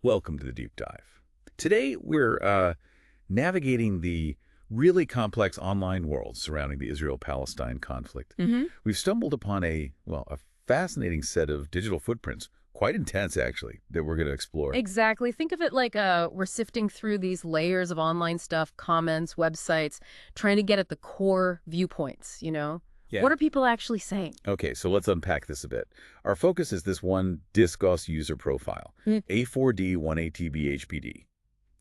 Welcome to the deep dive. Today, we're navigating the really complex online world surrounding the Israel-Palestine conflict. hmm We've stumbled upon a fascinating set of digital footprints, quite intense actually, that we're going to explore. Exactly. Think of it like we're sifting through these layers of online stuff, comments, websites, trying to get at the core viewpoints. Yeah. What are people actually saying? Okay, so let's unpack this a bit. Our focus is this one Disqos user profile, Mm. A4D1ATBHPD.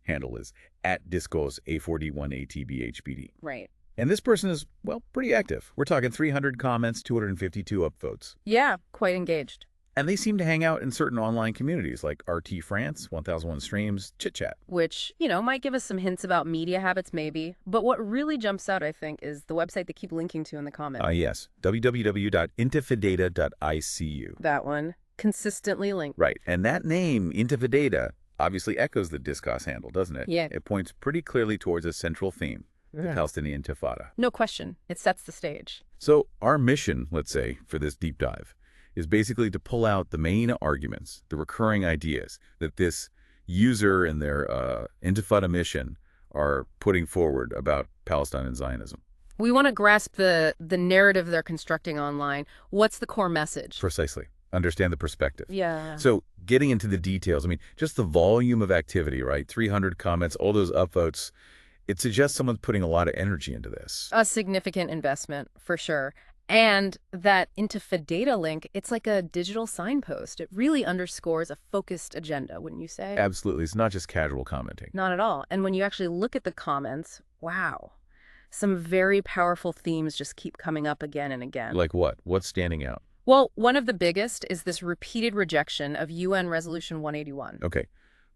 Handle is at Disqos A4D1ATBHPD. Right. And this person is, well, pretty active. We're talking 300 comments, 252 upvotes. Yeah, quite engaged. And they seem to hang out in certain online communities like RT France, 1001 Streams, Chit Chat. Which, might give us some hints about media habits, maybe. But what really jumps out, I think, is the website they keep linking to in the comments. Yes, www.intifadata.icu. That one. Consistently linked. Right, and that name, Intifadata, obviously echoes the Disqos handle, doesn't it? Yeah. It points pretty clearly towards a central theme, the Palestinian Intifada. No question. It sets the stage. So our mission, let's say, for this deep dive, is basically to pull out the main arguments, the recurring ideas that this user and their Intifada mission are putting forward about Palestine and Zionism. We want to grasp the narrative they're constructing online. What's the core message? Precisely. Understand the perspective. Yeah. So getting into the details, I mean, just the volume of activity, right? 300 comments, all those upvotes. It suggests someone's putting a lot of energy into this. A significant investment, for sure. And that Intifadata link, it's like a digital signpost. It really underscores a focused agenda, wouldn't you say? Absolutely. It's not just casual commenting. Not at all. And when you actually look at the comments, wow, some very powerful themes just keep coming up again and again. Like what? What's standing out? Well, one of the biggest is this repeated rejection of UN Resolution 181. Okay.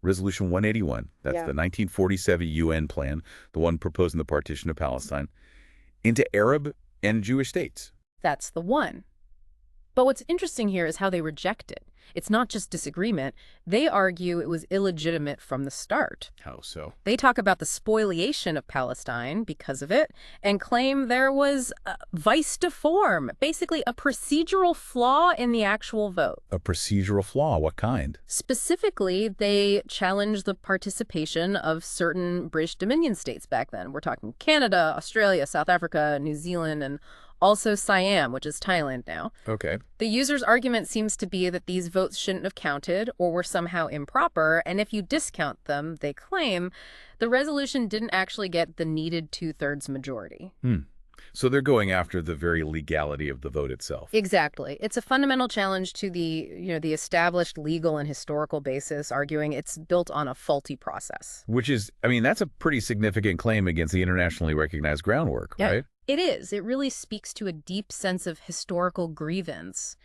Resolution 181, that's Yeah. the 1947 UN plan, the one proposing the partition of Palestine, into Arab and Jewish states. That's the one. But what's interesting here is how they reject it. It's not just disagreement. They argue it was illegitimate from the start. How so? They talk about the spoliation of Palestine because of it and claim there was a vice de form, basically a procedural flaw in the actual vote. A procedural flaw, what kind? Specifically, they challenge the participation of certain British Dominion states back then. We're talking Canada, Australia, South Africa, New Zealand, and also Siam, which is Thailand now. Okay. The user's argument seems to be that these votes shouldn't have counted or were somehow improper, and if you discount them, they claim, the resolution didn't actually get the needed 2/3 majority. So they're going after the very legality of the vote itself. Exactly. It's a fundamental challenge to the established legal and historical basis, arguing it's built on a faulty process. Which is, I mean, that's a pretty significant claim against the internationally recognized groundwork, Yeah. right? It is. It really speaks to a deep sense of historical grievance,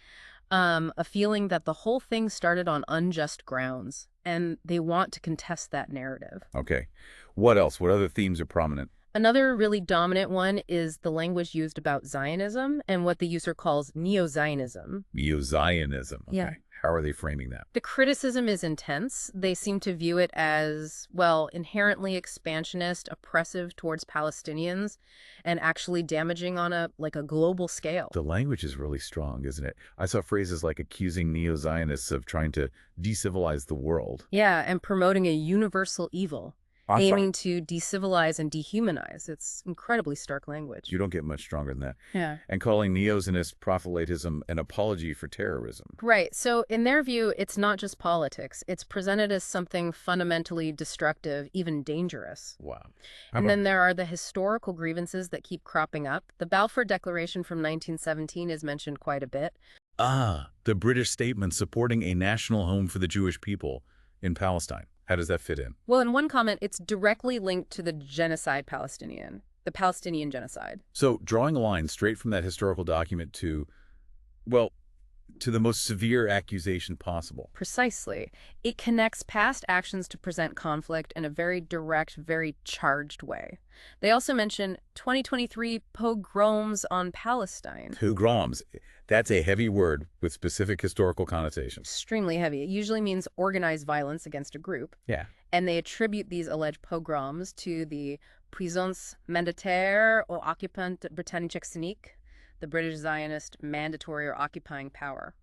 a feeling that the whole thing started on unjust grounds, and they want to contest that narrative. Okay. What else? What other themes are prominent? Another really dominant one is the language used about Zionism and what the user calls neo-Zionism. Neo-Zionism. Okay. Yeah. How are they framing that? The criticism is intense. They seem to view it as, well, inherently expansionist, oppressive towards Palestinians, and actually damaging on a global scale. The language is really strong, isn't it? I saw phrases like accusing neo-Zionists of trying to decivilize the world. Yeah, and promoting a universal evil, I aiming to decivilize and dehumanize. It's incredibly stark language. You don't get much stronger than that. Yeah. And calling neo-Zionist proselytism an apology for terrorism. Right. So in their view, it's not just politics. It's presented as something fundamentally destructive, even dangerous. Wow. And then there are the historical grievances that keep cropping up. The Balfour Declaration from 1917 is mentioned quite a bit. The British statement supporting a national home for the Jewish people in Palestine. How does that fit in? Well, in one comment, it's directly linked to the the Palestinian genocide. So drawing a line straight from that historical document to the most severe accusation possible. Precisely. It connects past actions to present conflict in a very direct, very charged way. They also mention 2023 pogroms on Palestine. Pogroms. That's a heavy word with specific historical connotations. Extremely heavy. It usually means organized violence against a group. Yeah. And they attribute these alleged pogroms to the puissance mandataire ou occupante britannique, the British Zionist mandatory or occupying power.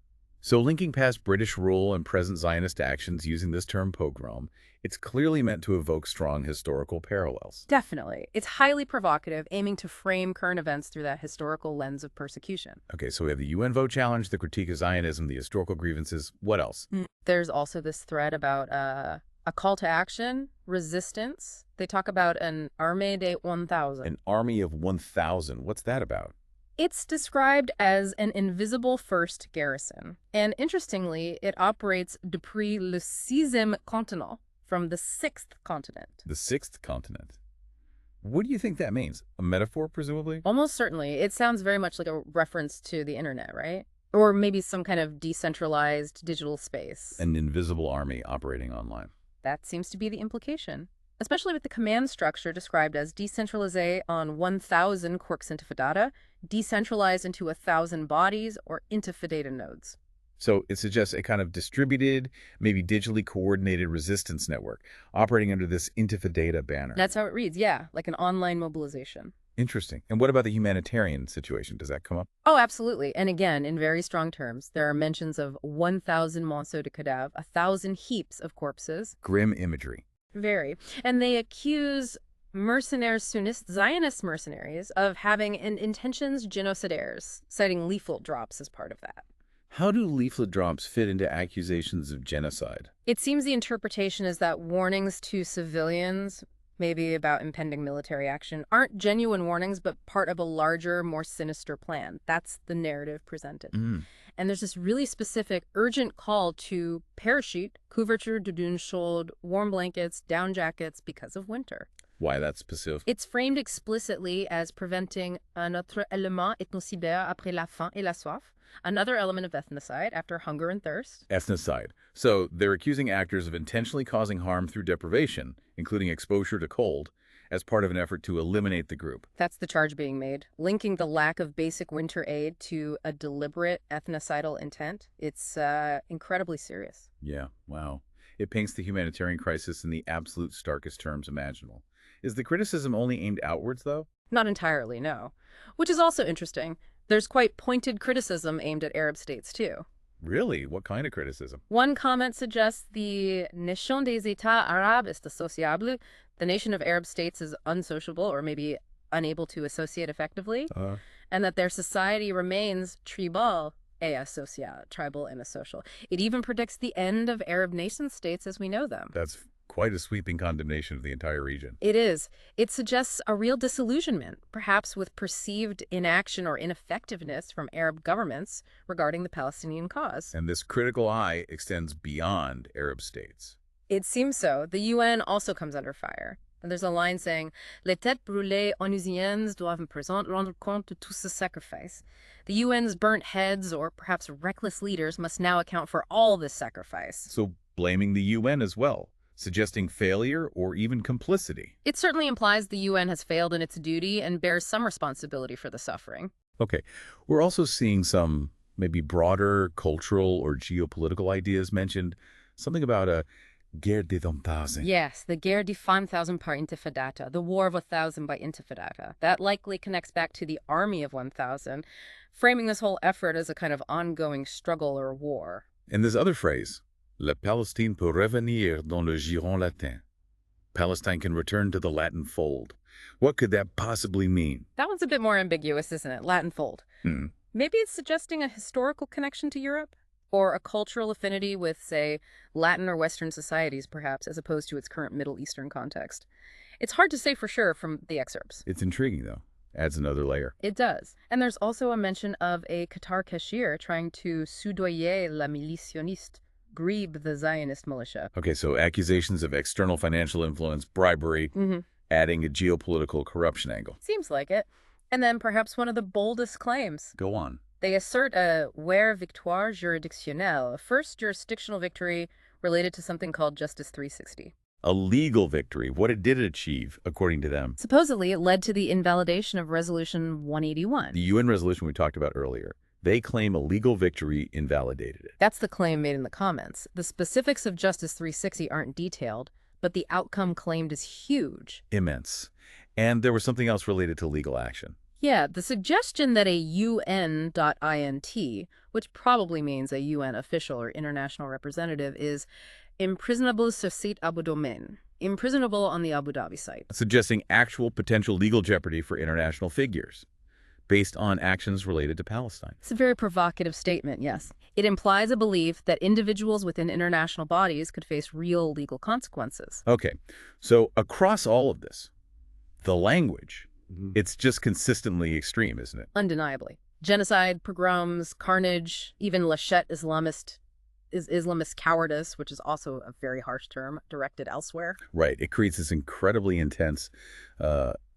So linking past British rule and present Zionist actions using this term pogrom, it's clearly meant to evoke strong historical parallels. Definitely. It's highly provocative, aiming to frame current events through that historical lens of persecution. Okay, so we have the UN vote challenge, the critique of Zionism, the historical grievances. What else? There's also this thread about a call to action, resistance. They talk about an Armée de 1000. An army of 1,000. What's that about? It's described as an invisible first garrison. And interestingly, it operates depuis le sixième continent, from the sixth continent. The sixth continent. What do you think that means? A metaphor, presumably? Almost certainly. It sounds very much like a reference to the internet, right? Or maybe some kind of decentralized digital space. An invisible army operating online. That seems to be the implication, especially with the command structure described as decentralisé on 1,000 quarks Intifadata, decentralized into 1,000 bodies, or Intifadata nodes. So it suggests a kind of distributed, maybe digitally coordinated resistance network operating under this Intifadata banner. That's how it reads, yeah, like an online mobilization. Interesting. And what about the humanitarian situation? Does that come up? Oh, absolutely. And again, in very strong terms, there are mentions of 1,000 monceaux de cadavres, 1,000 heaps of corpses. Grim imagery. Very. And they accuse mercenaries, Sunnist Zionist mercenaries, of having intentions genocidaires, citing leaflet drops as part of that. How do leaflet drops fit into accusations of genocide? It seems the interpretation is that warnings to civilians, maybe about impending military action, aren't genuine warnings, but part of a larger, more sinister plan. That's the narrative presented. And there's this really specific, urgent call to parachute, couverture de dune-chaude, warm blankets, down jackets because of winter. Why that specific? It's framed explicitly as preventing un autre élément ethnocide après la faim et la soif, another element of ethnocide after hunger and thirst. Ethnocide. So they're accusing actors of intentionally causing harm through deprivation, including exposure to cold, as part of an effort to eliminate the group. That's the charge being made, linking the lack of basic winter aid to a deliberate ethnocidal intent. It's incredibly serious. Yeah, wow. It paints the humanitarian crisis in the absolute starkest terms imaginable. Is the criticism only aimed outwards, though? Not entirely, no. Which is also interesting. There's quite pointed criticism aimed at Arab states, too. Really? What kind of criticism? One comment suggests the nation des États arabes est associable, the nation of Arab states is unsociable or maybe unable to associate effectively, and that their society remains tribal et asocial, tribal and asocial. It even predicts the end of Arab nation states as we know them. That's quite a sweeping condemnation of the entire region. It is. It suggests a real disillusionment, perhaps with perceived inaction or ineffectiveness from Arab governments regarding the Palestinian cause. And this critical eye extends beyond Arab states. It seems so. The UN also comes under fire. And there's a line saying, Les têtes brûlées onusiennes doivent à présent rendre compte de tout ce sacrifice. The UN's burnt heads, or perhaps reckless leaders, must now account for all this sacrifice. So blaming the UN as well, suggesting failure or even complicity. It certainly implies the UN has failed in its duty and bears some responsibility for the suffering. Okay, we're also seeing some maybe broader cultural or geopolitical ideas mentioned, something about a guerre des 1,000. Yes, the guerre des 1,000 par Intifadata, the war of 1,000 by Intifadata. That likely connects back to the army of 1,000, framing this whole effort as a kind of ongoing struggle or war. And this other phrase, La Palestine peut revenir dans le giron latin. Palestine can return to the Latin fold. What could that possibly mean? That one's a bit more ambiguous, isn't it? Latin fold. Maybe it's suggesting a historical connection to Europe? Or a cultural affinity with, say, Latin or Western societies, perhaps, as opposed to its current Middle Eastern context. It's hard to say for sure from the excerpts. It's intriguing, though. Adds another layer. It does. And there's also a mention of a Qatar cashier trying to soudoyer la militionniste, grieve the Zionist militia. Okay, so accusations of external financial influence, bribery, adding a geopolitical corruption angle. Seems like it. And then perhaps one of the boldest claims. Go on. They assert a where victoire juridictionnelle, a first jurisdictional victory related to something called Justice 360. A legal victory. What did it achieve, according to them? Supposedly, it led to the invalidation of Resolution 181. The UN resolution we talked about earlier. They claim a legal victory invalidated it. That's the claim made in the comments. The specifics of Justice 360 aren't detailed, but the outcome claimed is huge. Immense. And there was something else related to legal action. Yeah, the suggestion that a UN.int, which probably means a UN official or international representative, is imprisonable sur site Abu Dhabi, imprisonable on the Abu Dhabi site. Suggesting actual potential legal jeopardy for international figures based on actions related to Palestine. It's a very provocative statement, yes. It implies a belief that individuals within international bodies could face real legal consequences. Okay, so across all of this, the language, it's just consistently extreme, isn't it? Undeniably. Genocide, pogroms, carnage, even Lachet Islamist cowardice, which is also a very harsh term, directed elsewhere. Right. It creates this incredibly intense,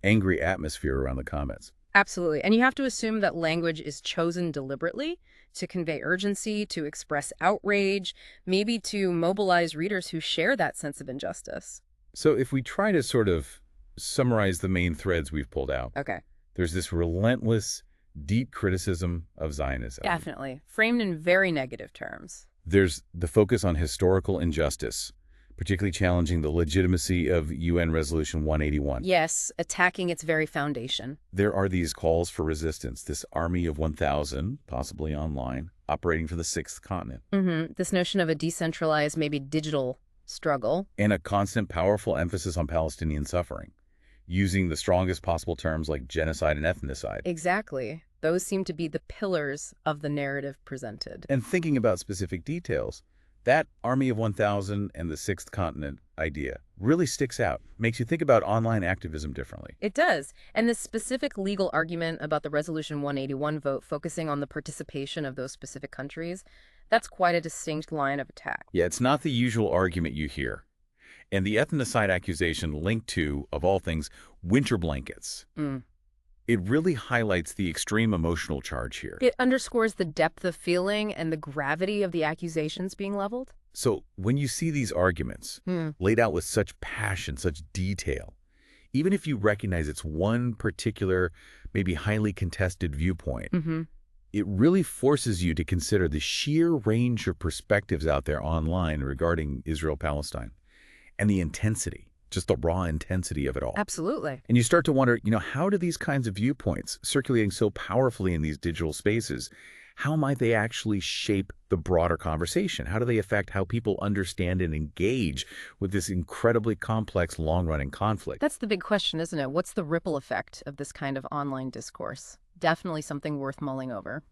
angry atmosphere around the comments. Absolutely. And you have to assume that language is chosen deliberately to convey urgency, to express outrage, maybe to mobilize readers who share that sense of injustice. So if we try to sort of summarize the main threads we've pulled out, Okay. there's this relentless, deep criticism of Zionism. Definitely. Framed in very negative terms. There's the focus on historical injustice, particularly challenging the legitimacy of UN Resolution 181. Yes, attacking its very foundation. There are these calls for resistance, this army of 1,000, possibly online, operating for the sixth continent. This notion of a decentralized, maybe digital struggle. And a constant, powerful emphasis on Palestinian suffering, using the strongest possible terms like genocide and ethnocide. Exactly. Those seem to be the pillars of the narrative presented. And thinking about specific details, that army of 1,000 and the sixth continent idea really sticks out, makes you think about online activism differently. It does. And this specific legal argument about the Resolution 181 vote focusing on the participation of those specific countries, that's quite a distinct line of attack. Yeah, it's not the usual argument you hear. And the ethnocide accusation linked to, of all things, winter blankets. It really highlights the extreme emotional charge here. It underscores the depth of feeling and the gravity of the accusations being leveled. So when you see these arguments laid out with such passion, such detail, even if you recognize it's one particular, maybe highly contested viewpoint, it really forces you to consider the sheer range of perspectives out there online regarding Israel-Palestine and the intensity. Just the raw intensity of it all. Absolutely. And you start to wonder, how do these kinds of viewpoints circulating so powerfully in these digital spaces, how might they actually shape the broader conversation? How do they affect how people understand and engage with this incredibly complex, long-running conflict? That's the big question, isn't it? What's the ripple effect of this kind of online discourse? Definitely something worth mulling over.